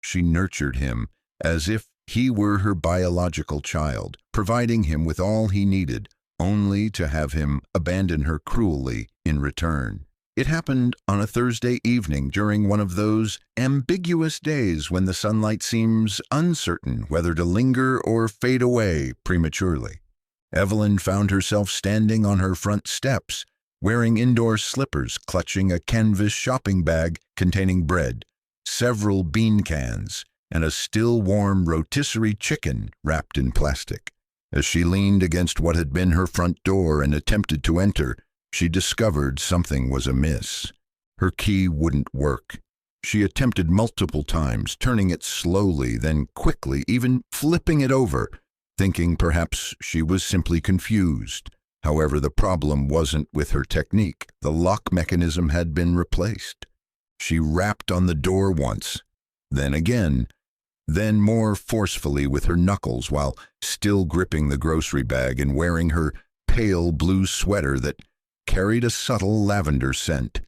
She nurtured him as if he were her biological child, providing him with all he needed, only to have him abandon her cruelly in return. It happened on a Thursday evening during one of those ambiguous days when the sunlight seems uncertain whether to linger or fade away prematurely. Evelyn found herself standing on her front steps, wearing indoor slippers, clutching a canvas shopping bag containing bread, several bean cans, and a still-warm rotisserie chicken wrapped in plastic. As she leaned against what had been her front door and attempted to enter, she discovered something was amiss. Her key wouldn't work. She attempted multiple times, turning it slowly, then quickly, even flipping it over, thinking perhaps she was simply confused. However, the problem wasn't with her technique. The lock mechanism had been replaced. She rapped on the door once, then again, then more forcefully with her knuckles while still gripping the grocery bag and wearing her pale blue sweater that carried a subtle lavender scent.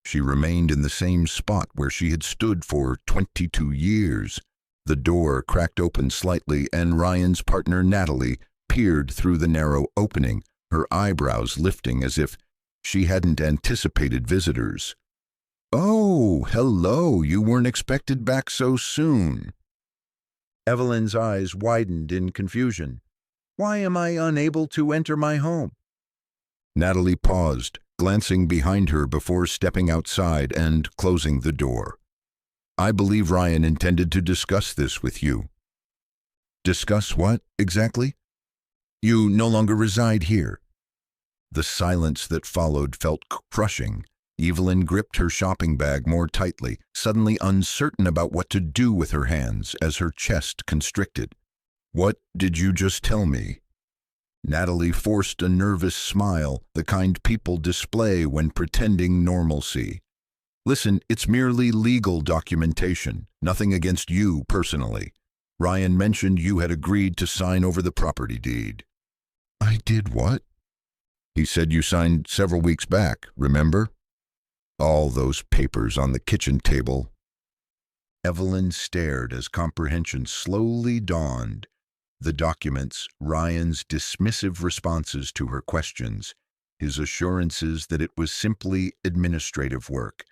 She remained in the same spot where she had stood for 22 years. The door cracked open slightly and Ryan's partner Natalie peered through the narrow opening, her eyebrows lifting as if she hadn't anticipated visitors. "Oh, hello, you weren't expected back so soon." Evelyn's eyes widened in confusion. "Why am I unable to enter my home?" Natalie paused, glancing behind her before stepping outside and closing the door. "I believe Ryan intended to discuss this with you." "Discuss what, exactly?" "You no longer reside here." The silence that followed felt crushing. Evelyn gripped her shopping bag more tightly, suddenly uncertain about what to do with her hands as her chest constricted. "What did you just tell me?" Natalie forced a nervous smile, the kind people display when pretending normalcy. "Listen, it's merely legal documentation, nothing against you personally. Ryan mentioned you had agreed to sign over the property deed." "I did what?" "He said you signed several weeks back, remember? All those papers on the kitchen table." Evelyn stared as comprehension slowly dawned. The documents, Ryan's dismissive responses to her questions, his assurances that it was simply administrative work,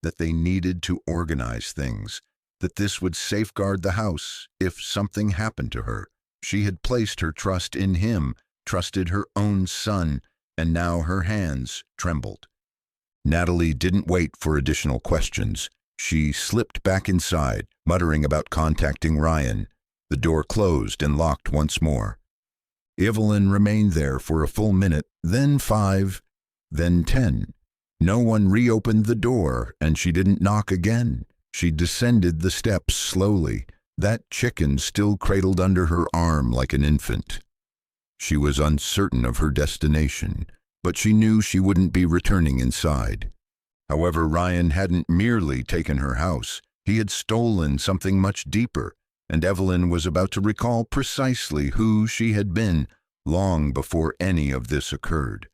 that they needed to organize things, that this would safeguard the house if something happened to her. She had placed her trust in him, trusted her own son, and now her hands trembled. Natalie didn't wait for additional questions. She slipped back inside, muttering about contacting Ryan. The door closed and locked once more. Evelyn remained there for a full minute, then 5, then 10. No one reopened the door, and she didn't knock again. She descended the steps slowly, that chicken still cradled under her arm like an infant. She was uncertain of her destination, but she knew she wouldn't be returning inside. However, Ryan hadn't merely taken her house. He had stolen something much deeper, and Evelyn was about to recall precisely who she had been long before any of this occurred.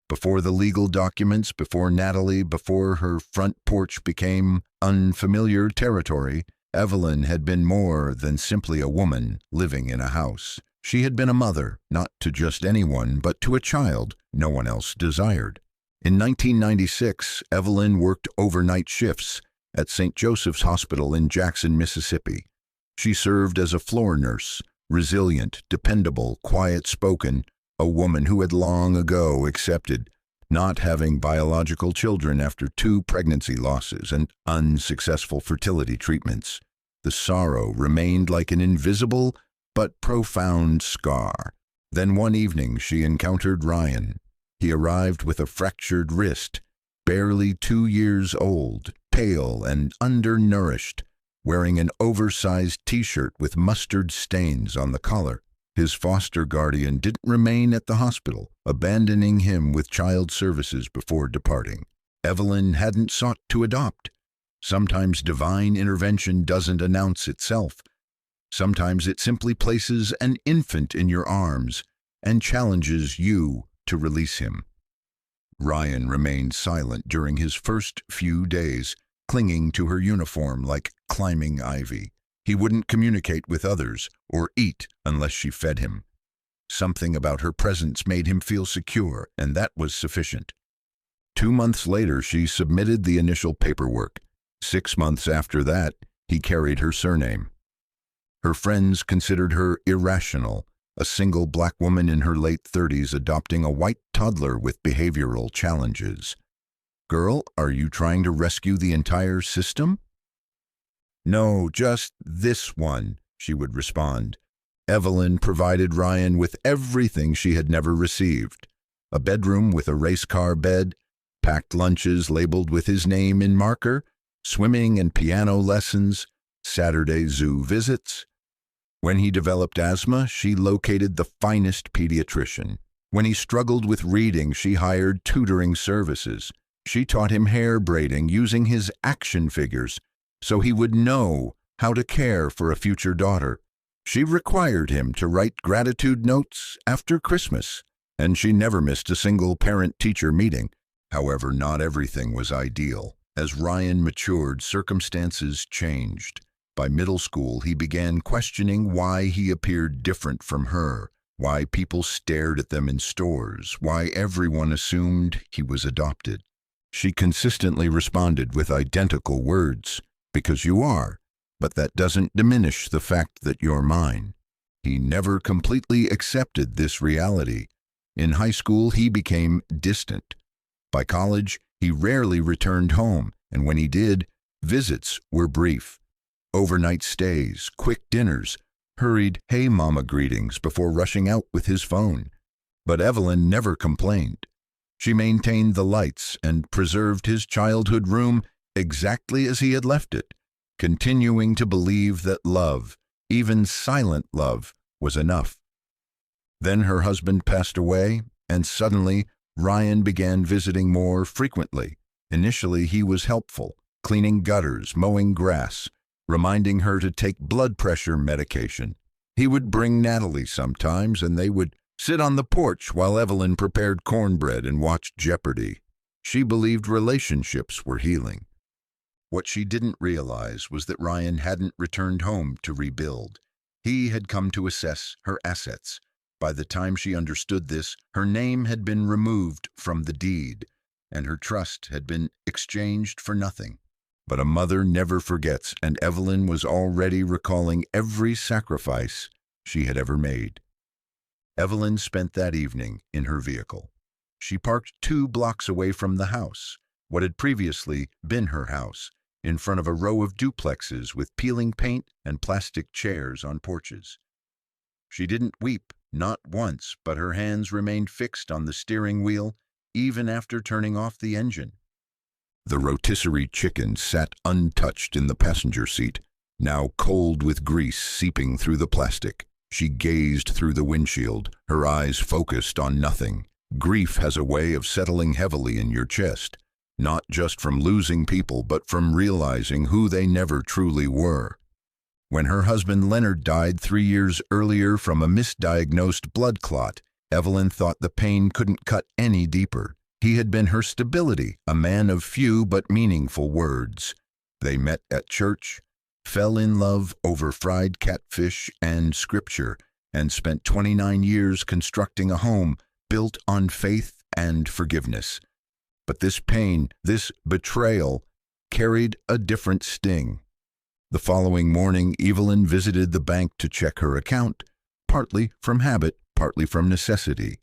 Before the legal documents, before Natalie, before her front porch became unfamiliar territory, Evelyn had been more than simply a woman living in a house. She had been a mother, not to just anyone, but to a child no one else desired. In 1996, Evelyn worked overnight shifts at St. Joseph's Hospital in Jackson, Mississippi. She served as a floor nurse, resilient, dependable, quiet-spoken, a woman who had long ago accepted not having biological children after 2 pregnancy losses and unsuccessful fertility treatments. The sorrow remained like an invisible but profound scar. Then one evening she encountered Ryan. He arrived with a fractured wrist, barely 2 years old, pale and undernourished, wearing an oversized t-shirt with mustard stains on the collar. His foster guardian didn't remain at the hospital, abandoning him with child services before departing. Evelyn hadn't sought to adopt. Sometimes divine intervention doesn't announce itself. Sometimes it simply places an infant in your arms and challenges you to release him. Ryan remained silent during his first few days, clinging to her uniform like climbing ivy. He wouldn't communicate with others or eat unless she fed him. Something about her presence made him feel secure, and that was sufficient. 2 months later, she submitted the initial paperwork. 6 months after that, he carried her surname. Her friends considered her irrational, a single black woman in her late 30s adopting a white toddler with behavioral challenges. "Girl, are you trying to rescue the entire system?" "No, just this one," she would respond. Evelyn provided Ryan with everything she had never received: a bedroom with a race car bed, packed lunches labeled with his name in marker, swimming and piano lessons, Saturday zoo visits. When he developed asthma, she located the finest pediatrician. When he struggled with reading, she hired tutoring services. She taught him hair braiding using his action figures so he would know how to care for a future daughter. She required him to write gratitude notes after Christmas, and she never missed a single parent-teacher meeting. However, not everything was ideal. As Ryan matured, circumstances changed. By middle school, he began questioning why he appeared different from her, why people stared at them in stores, why everyone assumed he was adopted. She consistently responded with identical words: "Because you are, but that doesn't diminish the fact that you're mine." He never completely accepted this reality. In high school, he became distant. By college, he rarely returned home, and when he did, visits were brief. Overnight stays, quick dinners, hurried "hey mama" greetings before rushing out with his phone. But Evelyn never complained. She maintained the lights and preserved his childhood room exactly as he had left it, continuing to believe that love, even silent love, was enough. Then her husband passed away, and suddenly Ryan began visiting more frequently. Initially, he was helpful, cleaning gutters, mowing grass, reminding her to take blood pressure medication. He would bring Natalie sometimes, and they would sit on the porch while Evelyn prepared cornbread and watched Jeopardy. She believed relationships were healing. What she didn't realize was that Ryan hadn't returned home to rebuild. He had come to assess her assets. By the time she understood this, her name had been removed from the deed, and her trust had been exchanged for nothing. But a mother never forgets, and Evelyn was already recalling every sacrifice she had ever made. Evelyn spent that evening in her vehicle. She parked 2 blocks away from the house, what had previously been her house, in front of a row of duplexes with peeling paint and plastic chairs on porches. She didn't weep, not once, but her hands remained fixed on the steering wheel even after turning off the engine. The rotisserie chicken sat untouched in the passenger seat, now cold with grease seeping through the plastic. She gazed through the windshield, her eyes focused on nothing. Grief has a way of settling heavily in your chest, not just from losing people, but from realizing who they never truly were. When her husband Leonard died 3 years earlier from a misdiagnosed blood clot, Evelyn thought the pain couldn't cut any deeper. He had been her stability, a man of few but meaningful words. They met at church, fell in love over fried catfish and scripture, and spent 29 years constructing a home built on faith and forgiveness. But this pain, this betrayal, carried a different sting. The following morning, Evelyn visited the bank to check her account, partly from habit, partly from necessity.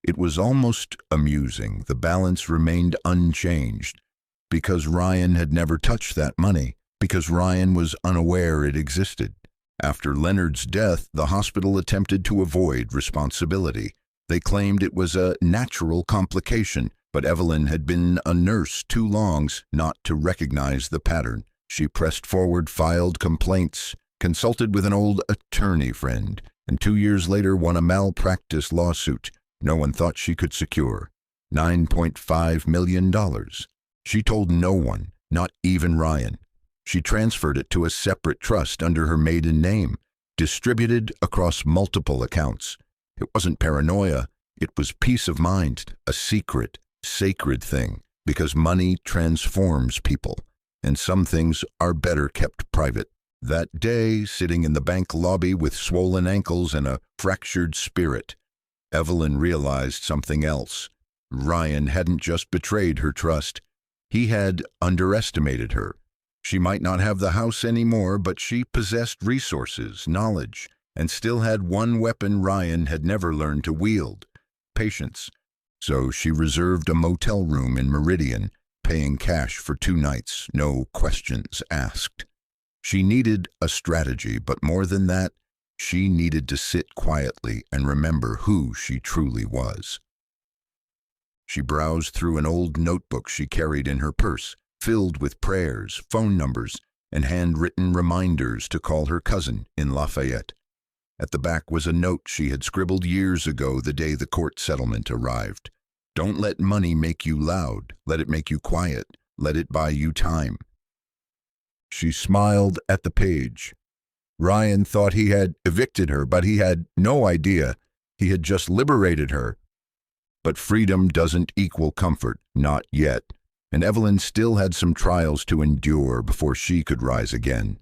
It was almost amusing. The balance remained unchanged because Ryan had never touched that money, because Ryan was unaware it existed. After Leonard's death, the hospital attempted to avoid responsibility. They claimed it was a natural complication, but Evelyn had been a nurse too long not to recognize the pattern. She pressed forward, filed complaints, consulted with an old attorney friend, and 2 years later won a malpractice lawsuit no one thought she could secure, $9.5 million. She told no one, not even Ryan. She transferred it to a separate trust under her maiden name, distributed across multiple accounts. It wasn't paranoia, it was peace of mind, a secret, sacred thing, because money transforms people. and some things are better kept private. That day, sitting in the bank lobby with swollen ankles and a fractured spirit, Evelyn realized something else. Ryan hadn't just betrayed her trust. He had underestimated her. She might not have the house anymore, but she possessed resources, knowledge, and still had one weapon Ryan had never learned to wield: patience. So she reserved a motel room in Meridian, paying cash for 2 nights, no questions asked. She needed a strategy, but more than that, she needed to sit quietly and remember who she truly was. She browsed through an old notebook she carried in her purse, filled with prayers, phone numbers, and handwritten reminders to call her cousin in Lafayette. At the back was a note she had scribbled years ago the day the court settlement arrived. "Don't let money make you loud. Let it make you quiet. Let it buy you time." She smiled at the page. Ryan thought he had evicted her, but he had no idea. He had just liberated her. But freedom doesn't equal comfort, not yet, and Evelyn still had some trials to endure before she could rise again.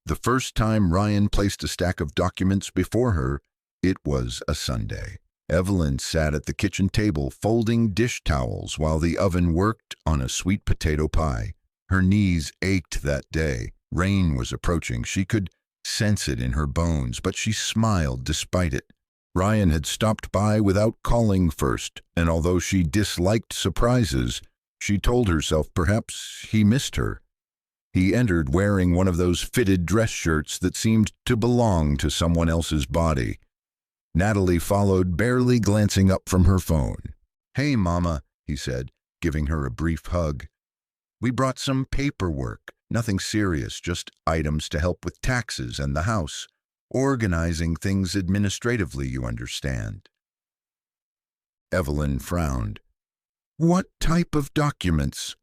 The first time Ryan placed a stack of documents before her, it was a Sunday. Evelyn sat at the kitchen table folding dish towels while the oven worked on a sweet potato pie. Her knees ached that day. Rain was approaching. She could sense it in her bones, but she smiled despite it. Ryan had stopped by without calling first, and although she disliked surprises, she told herself perhaps he missed her. He entered wearing one of those fitted dress shirts that seemed to belong to someone else's body. Natalie followed, barely glancing up from her phone. "Hey, Mama," he said, giving her a brief hug. "We brought some paperwork. Nothing serious, just items to help with taxes and the house. Organizing things administratively, you understand." Evelyn frowned. "What type of documents?"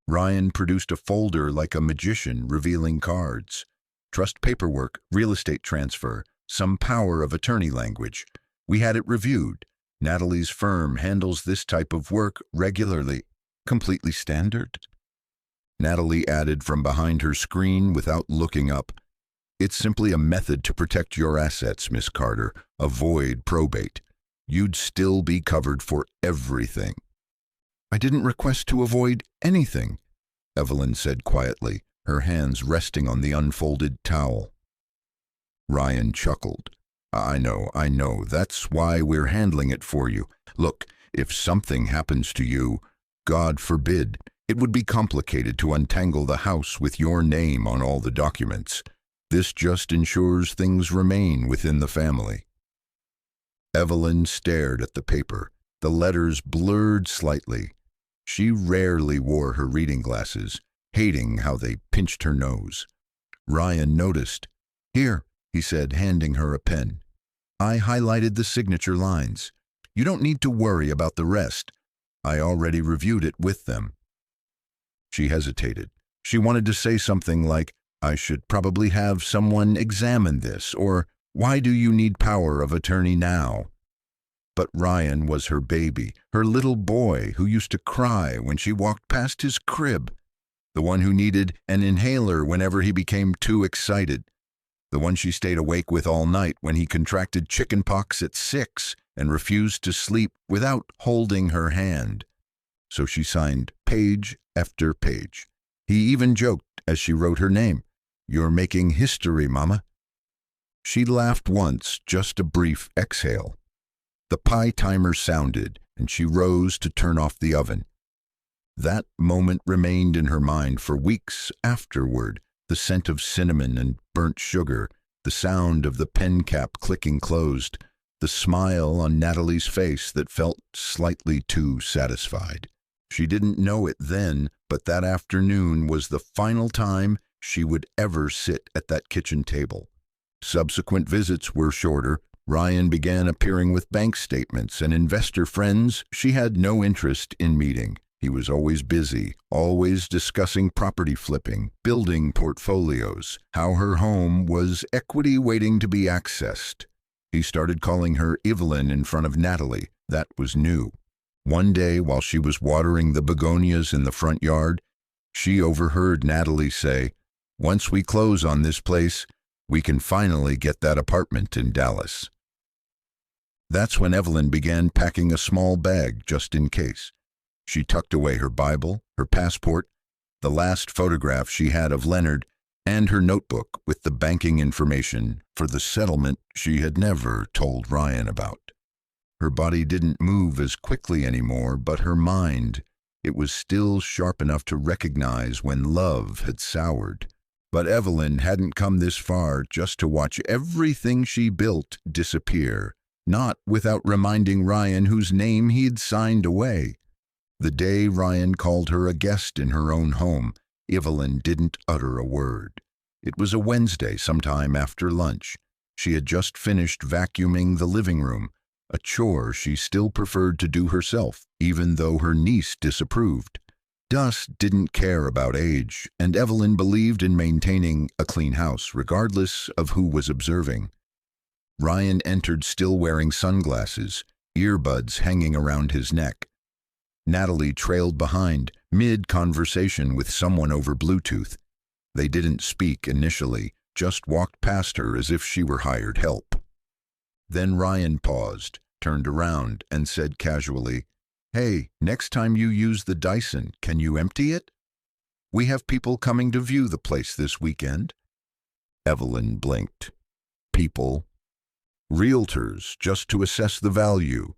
Ryan produced a folder like a magician, revealing cards. Trust paperwork, real estate transfer, some power of attorney language. We had it reviewed. Natalie's firm handles this type of work regularly. Completely standard? Natalie added from behind her screen without looking up. "It's simply a method to protect your assets, Miss Carter. Avoid probate. You'd still be covered for everything." "I didn't request to avoid anything," Evelyn said quietly, her hands resting on the unfolded towel. Ryan chuckled. I know. That's why we're handling it for you. Look, if something happens to you, God forbid, it would be complicated to untangle the house with your name on all the documents. This just ensures things remain within the family." Evelyn stared at the paper. The letters blurred slightly. She rarely wore her reading glasses, hating how they pinched her nose. Ryan noticed. "Here," he said, handing her a pen. "I highlighted the signature lines. You don't need to worry about the rest. I already reviewed it with them." She hesitated. She wanted to say something like, "I should probably have someone examine this," or "Why do you need power of attorney now?" But Ryan was her baby, her little boy who used to cry when she walked past his crib, the one who needed an inhaler whenever he became too excited, the one she stayed awake with all night when he contracted chickenpox at 6 and refused to sleep without holding her hand. So she signed page after page. He even joked as she wrote her name, "You're making history, Mama." She laughed once, just a brief exhale. The pie timer sounded, and she rose to turn off the oven. That moment remained in her mind for weeks afterward, the scent of cinnamon and burnt sugar, the sound of the pen cap clicking closed, the smile on Natalie's face that felt slightly too satisfied. She didn't know it then, but that afternoon was the final time she would ever sit at that kitchen table. Subsequent visits were shorter. Ryan began appearing with bank statements and investor friends she had no interest in meeting. He was always busy, always discussing property flipping, building portfolios, how her home was equity waiting to be accessed. He started calling her Evelyn in front of Natalie. That was new. One day, while she was watering the begonias in the front yard, She overheard Natalie say, "Once we close on this place, we can finally get that apartment in Dallas." That's when Evelyn began packing a small bag just in case. She tucked away her Bible, her passport, the last photograph she had of Leonard, and her notebook with the banking information for the settlement she had never told Ryan about. Her body didn't move as quickly anymore, but her mind, it was still sharp enough to recognize when love had soured. But Evelyn hadn't come this far just to watch everything she built disappear, not without reminding Ryan whose name he'd signed away. The day Ryan called her a guest in her own home, Evelyn didn't utter a word. It was a Wednesday sometime after lunch. She had just finished vacuuming the living room, a chore she still preferred to do herself, even though her niece disapproved. Dust didn't care about age, and Evelyn believed in maintaining a clean house regardless of who was observing. Ryan entered still wearing sunglasses, earbuds hanging around his neck. Natalie trailed behind, mid-conversation with someone over Bluetooth. They didn't speak initially, just walked past her as if she were hired help. Then Ryan paused, turned around, and said casually, "Hey, next time you use the Dyson, can you empty it? We have people coming to view the place this weekend." Evelyn blinked. People? Realtors, just to assess the value,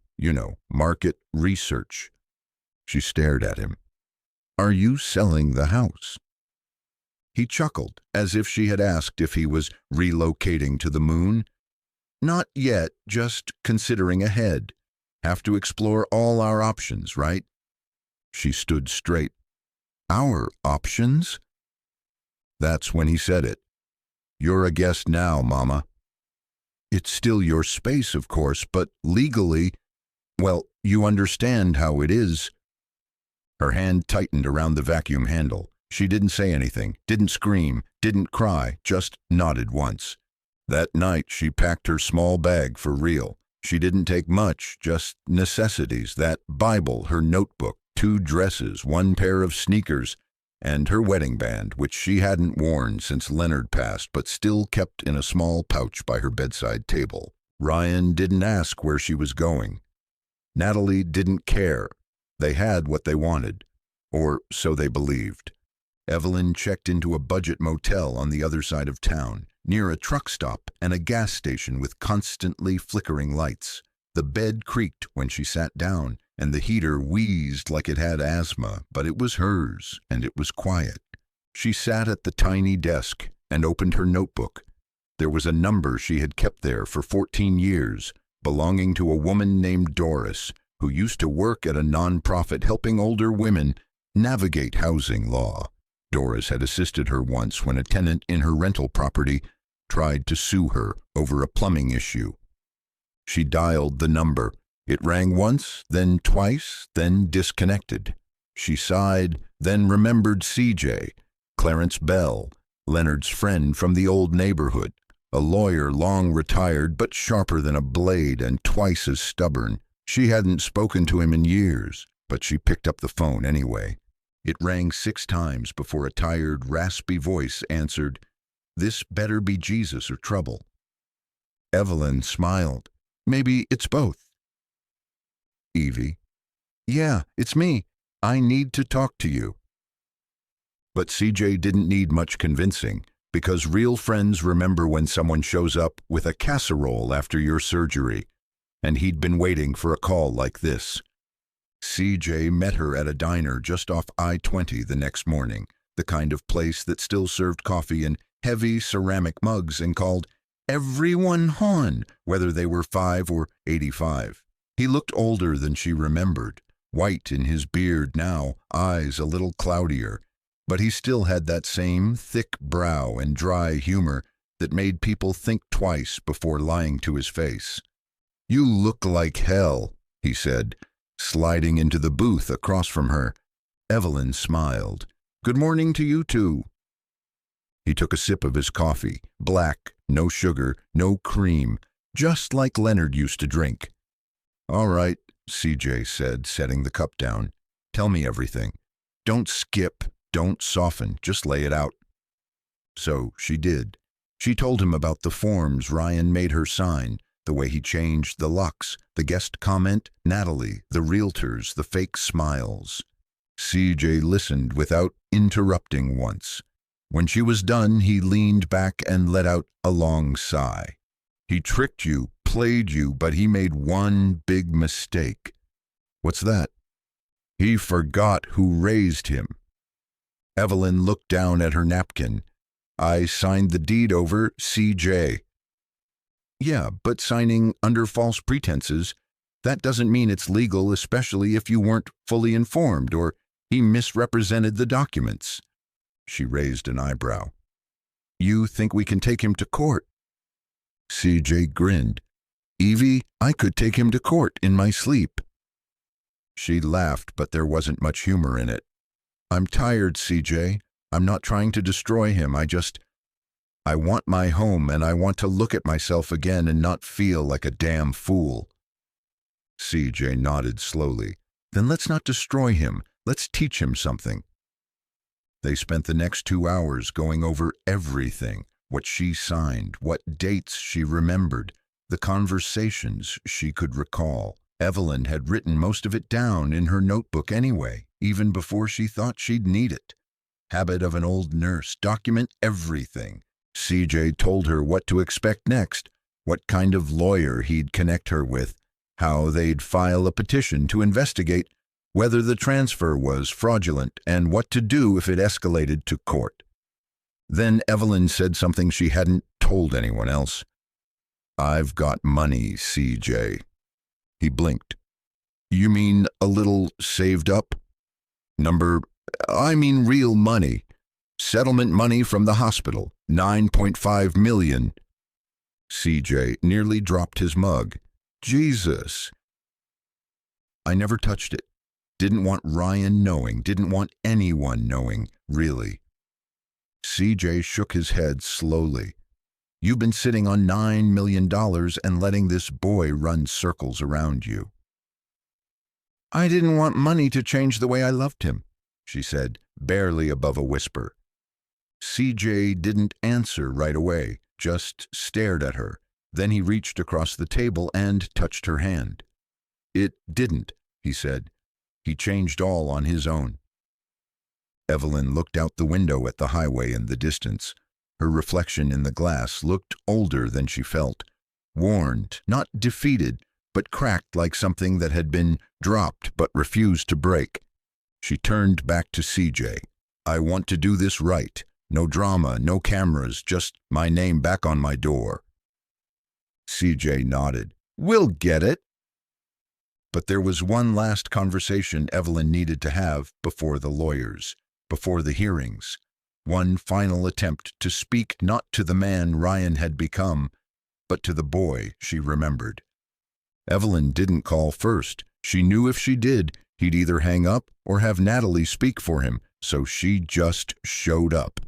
market research. She stared at him. "Are you selling the house?" He chuckled, as if she had asked if he was relocating to the moon. "Not yet, just considering ahead. Have to explore all our options, right?" She stood straight. "Our options?" That's when he said it. "You're a guest now, Mama." "It's still your space, of course, but legally, well, you understand how it is." Her hand tightened around the vacuum handle. She didn't say anything, didn't scream, didn't cry, just nodded once. That night she packed her small bag for real. She didn't take much, just necessities, that Bible, her notebook, 2 dresses, 1 pair of sneakers, and her wedding band, which she hadn't worn since Leonard passed, but still kept in a small pouch by her bedside table. Ryan didn't ask where she was going. Natalie didn't care. They had what they wanted, or so they believed. Evelyn checked into a budget motel on the other side of town, near a truck stop and a gas station with constantly flickering lights. The bed creaked when she sat down, and the heater wheezed like it had asthma, but it was hers, and it was quiet. She sat at the tiny desk and opened her notebook. There was a number she had kept there for 14 years, belonging to a woman named Doris, who used to work at a nonprofit helping older women navigate housing law. Doris had assisted her once when a tenant in her rental property tried to sue her over a plumbing issue. She dialed the number. It rang once, then twice, then disconnected. She sighed, then remembered CJ, Clarence Bell, Leonard's friend from the old neighborhood, a lawyer long retired but sharper than a blade and twice as stubborn. She hadn't spoken to him in years, but she picked up the phone anyway. It rang 6 times before a tired, raspy voice answered, "This better be Jesus or trouble." Evelyn smiled. "Maybe it's both." "Evie?" "Yeah, it's me. I need to talk to you." But CJ didn't need much convincing, because real friends remember when someone shows up with a casserole after your surgery, and he'd been waiting for a call like this. CJ met her at a diner just off I-20 the next morning, the kind of place that still served coffee in heavy ceramic mugs and called everyone hon, whether they were 5 or 85. He looked older than she remembered, white in his beard now, eyes a little cloudier, but he still had that same thick brow and dry humor that made people think twice before lying to his face. "You look like hell," he said, sliding into the booth across from her. Evelyn smiled. "Good morning to you too." He took a sip of his coffee, black, no sugar, no cream, just like Leonard used to drink. "All right," CJ said, setting the cup down. "Tell me everything. Don't skip. Don't soften, just lay it out. So she did. She told him about the forms Ryan made her sign, the way he changed the locks, the guest comment, Natalie, the realtors, the fake smiles. CJ listened without interrupting once. When she was done, he leaned back and let out a long sigh. He tricked you, played you, but he made one big mistake. What's that? He forgot who raised him. Evelyn looked down at her napkin. I signed the deed over CJ. Yeah, but signing under false pretenses, that doesn't mean it's legal, especially if you weren't fully informed or he misrepresented the documents. She raised an eyebrow. You think we can take him to court? CJ grinned. Evie, I could take him to court in my sleep. She laughed, but there wasn't much humor in it. I'm tired, CJ. I'm not trying to destroy him. I want my home, and I want to look at myself again and not feel like a damn fool. CJ nodded slowly. Then let's not destroy him. Let's teach him something. They spent the next 2 hours going over everything, what she signed, what dates she remembered, the conversations she could recall. Evelyn had written most of it down in her notebook anyway, even before she thought she'd need it. Habit of an old nurse, document everything. CJ told her what to expect next, what kind of lawyer he'd connect her with, how they'd file a petition to investigate whether the transfer was fraudulent, and what to do if it escalated to court. Then Evelyn said something she hadn't told anyone else. I've got money, CJ. He blinked. You mean a little saved up? I mean real money. Settlement money from the hospital, $9.5 million. CJ nearly dropped his mug. Jesus. I never touched it. Didn't want Ryan knowing, didn't want anyone knowing, really. CJ shook his head slowly. You've been sitting on $9 million and letting this boy run circles around you. I didn't want money to change the way I loved him, she said, barely above a whisper. CJ didn't answer right away, just stared at her. Then he reached across the table and touched her hand. It didn't, he said. He changed all on his own. Evelyn looked out the window at the highway in the distance. Her reflection in the glass looked older than she felt, worn, not defeated, but cracked like something that had been dropped but refused to break. She turned back to CJ. I want to do this right. No drama, no cameras, just my name back on my door. CJ nodded. We'll get it. But there was one last conversation Evelyn needed to have before the lawyers, before the hearings. One final attempt to speak not to the man Ryan had become, but to the boy she remembered. Evelyn didn't call first. She knew if she did, he'd either hang up or have Natalie speak for him, so she just showed up.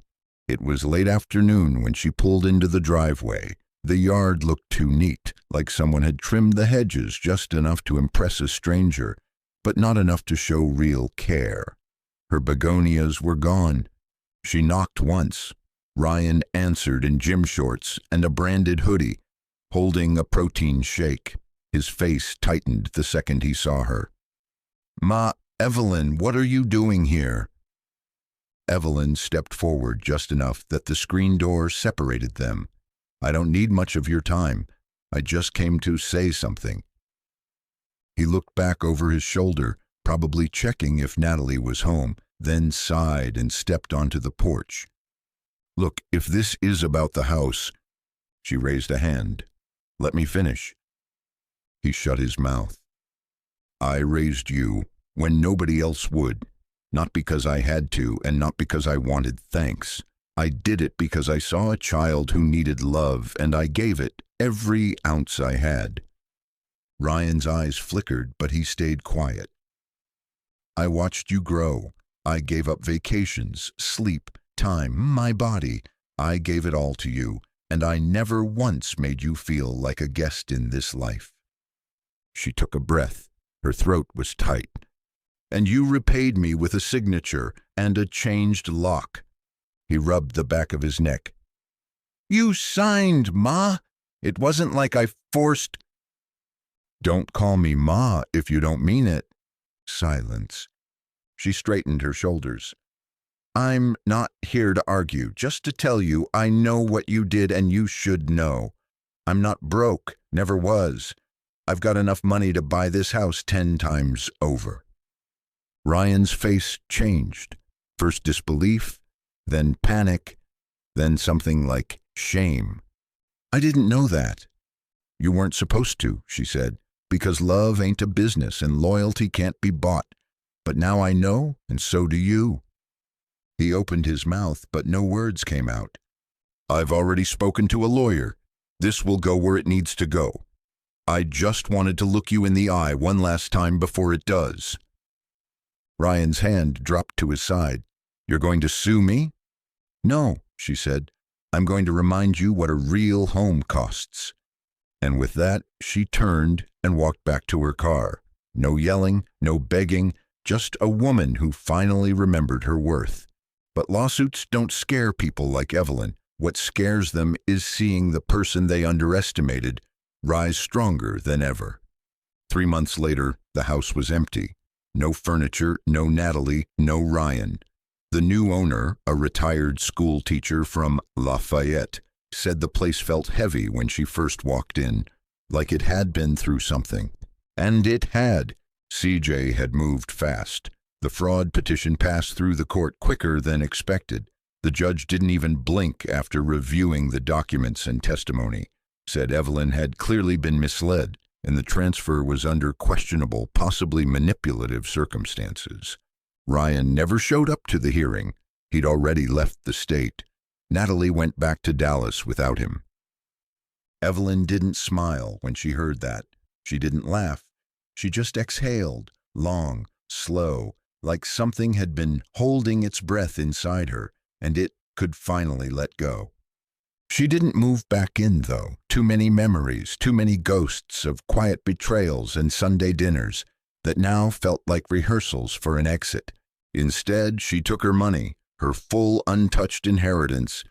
It was late afternoon when she pulled into the driveway. The yard looked too neat, like someone had trimmed the hedges just enough to impress a stranger, but not enough to show real care. Her begonias were gone. She knocked once. Ryan answered in gym shorts and a branded hoodie, holding a protein shake. His face tightened the second he saw her. Evelyn, what are you doing here? Evelyn stepped forward just enough that the screen door separated them. I don't need much of your time. I just came to say something. He looked back over his shoulder, probably checking if Natalie was home, then sighed and stepped onto the porch. Look, if this is about the house... She raised a hand. Let me finish. He shut his mouth. I raised you when nobody else would, not because I had to and not because I wanted thanks. I did it because I saw a child who needed love, and I gave it every ounce I had. Ryan's eyes flickered, but he stayed quiet. I watched you grow. I gave up vacations, sleep, time, my body. I gave it all to you, and I never once made you feel like a guest in this life. She took a breath. Her throat was tight. and you repaid me with a signature and a changed lock." He rubbed the back of his neck. "You signed, Ma. It wasn't like I forced—" "Don't call me Ma if you don't mean it." Silence. She straightened her shoulders. "I'm not here to argue, just to tell you I know what you did and you should know. I'm not broke, never was. I've got enough money to buy this house 10 times over." Ryan's face changed. First disbelief, then panic, then something like shame. "I didn't know that." "You weren't supposed to," she said, "because love ain't a business and loyalty can't be bought. But now I know, and so do you." He opened his mouth, but no words came out. "I've already spoken to a lawyer. This will go where it needs to go. I just wanted to look you in the eye one last time before it does." Ryan's hand dropped to his side. "You're going to sue me?" "No," she said. "I'm going to remind you what a real home costs." And with that, she turned and walked back to her car. No yelling, no begging, just a woman who finally remembered her worth. But lawsuits don't scare people like Evelyn. What scares them is seeing the person they underestimated rise stronger than ever. 3 months later, the house was empty. No furniture, no Natalie, no Ryan. The new owner, a retired school teacher from Lafayette, said the place felt heavy when she first walked in, like it had been through something. And it had. CJ had moved fast. The fraud petition passed through the court quicker than expected. The judge didn't even blink after reviewing the documents and testimony. Said Evelyn had clearly been misled, and the transfer was under questionable, possibly manipulative circumstances. Ryan never showed up to the hearing. He'd already left the state. Natalie went back to Dallas without him. Evelyn didn't smile when she heard that. She didn't laugh. She just exhaled, long, slow, like something had been holding its breath inside her, and it could finally let go. She didn't move back in, though. Too many memories, too many ghosts of quiet betrayals and Sunday dinners that now felt like rehearsals for an exit. Instead, she took her money, her full untouched inheritance,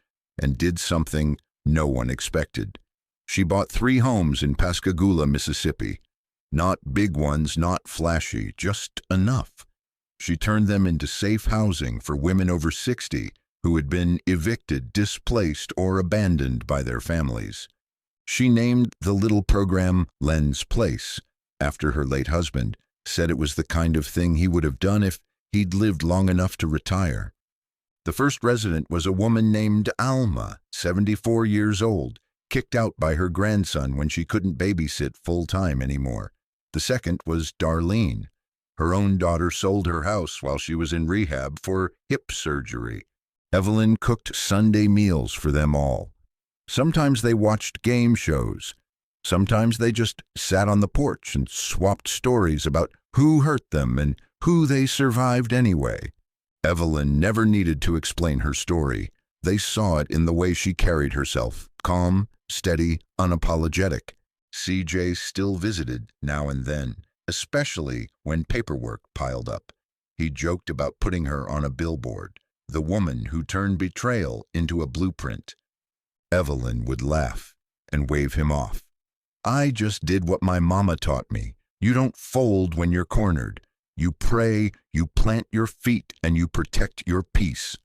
and did something no one expected. She bought 3 homes in Pascagoula, Mississippi. Not big ones, not flashy, just enough. She turned them into safe housing for women over 60 who had been evicted, displaced, or abandoned by their families. She named the little program Len's Place, after her late husband, said it was the kind of thing he would have done if he'd lived long enough to retire. The first resident was a woman named Alma, 74 years old, kicked out by her grandson when she couldn't babysit full-time anymore. The second was Darlene. Her own daughter sold her house while she was in rehab for hip surgery. Evelyn cooked Sunday meals for them all. Sometimes they watched game shows. Sometimes they just sat on the porch and swapped stories about who hurt them and who they survived anyway. Evelyn never needed to explain her story. They saw it in the way she carried herself, calm, steady, unapologetic. CJ still visited now and then, especially when paperwork piled up. He joked about putting her on a billboard, the woman who turned betrayal into a blueprint. Evelyn would laugh and wave him off. "I just did what my mama taught me. You don't fold when you're cornered. You pray, you plant your feet, and you protect your peace."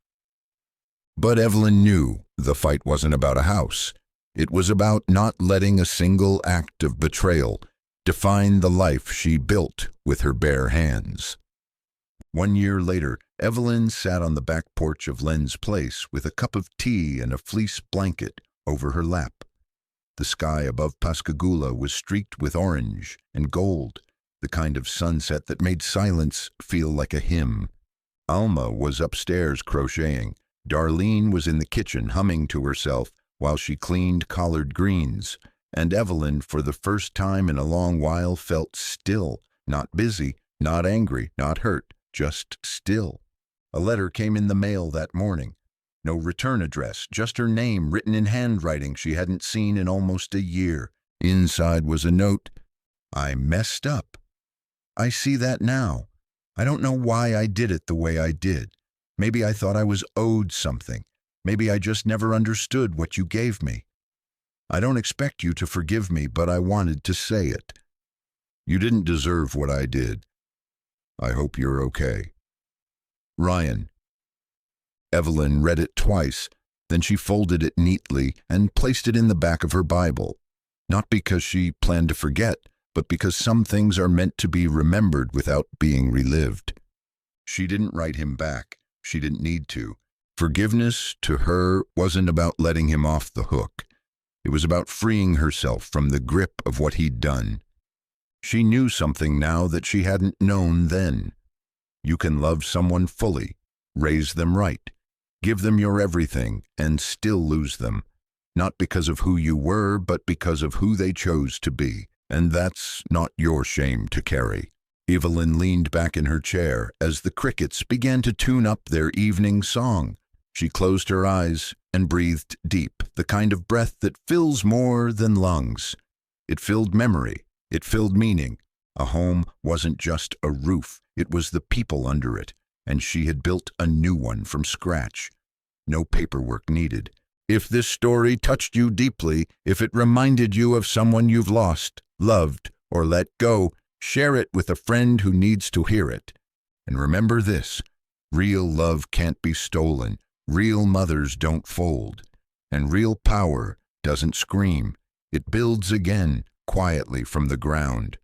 But Evelyn knew the fight wasn't about a house. It was about not letting a single act of betrayal define the life she built with her bare hands. 1 year later, Evelyn sat on the back porch of Len's Place with a cup of tea and a fleece blanket over her lap. The sky above Pascagoula was streaked with orange and gold, the kind of sunset that made silence feel like a hymn. Alma was upstairs crocheting. Darlene was in the kitchen humming to herself while she cleaned collard greens, and Evelyn, for the first time in a long while, felt still, not busy, not angry, not hurt, just still. A letter came in the mail that morning. No return address, just her name written in handwriting she hadn't seen in almost a year. Inside was a note: "I messed up. I see that now. I don't know why I did it the way I did. Maybe I thought I was owed something. Maybe I just never understood what you gave me. I don't expect you to forgive me, but I wanted to say it. You didn't deserve what I did. I hope you're okay. Ryan. Evelyn read it twice, then she folded it neatly and placed it in the back of her Bible. Not because she planned to forget, but because some things are meant to be remembered without being relived. She didn't write him back. She didn't need to. Forgiveness to her wasn't about letting him off the hook. It was about freeing herself from the grip of what he'd done. She knew something now that she hadn't known then. You can love someone fully, raise them right, give them your everything, and still lose them. Not because of who you were, but because of who they chose to be. And that's not your shame to carry. Evelyn leaned back in her chair as the crickets began to tune up their evening song. She closed her eyes and breathed deep, the kind of breath that fills more than lungs. It filled memory. It filled meaning. A home wasn't just a roof. It was the people under it, and she had built a new one from scratch. No paperwork needed. If this story touched you deeply, if it reminded you of someone you've lost, loved, or let go, share it with a friend who needs to hear it. And remember this, real love can't be stolen, real mothers don't fold, and real power doesn't scream. It builds again, quietly from the ground.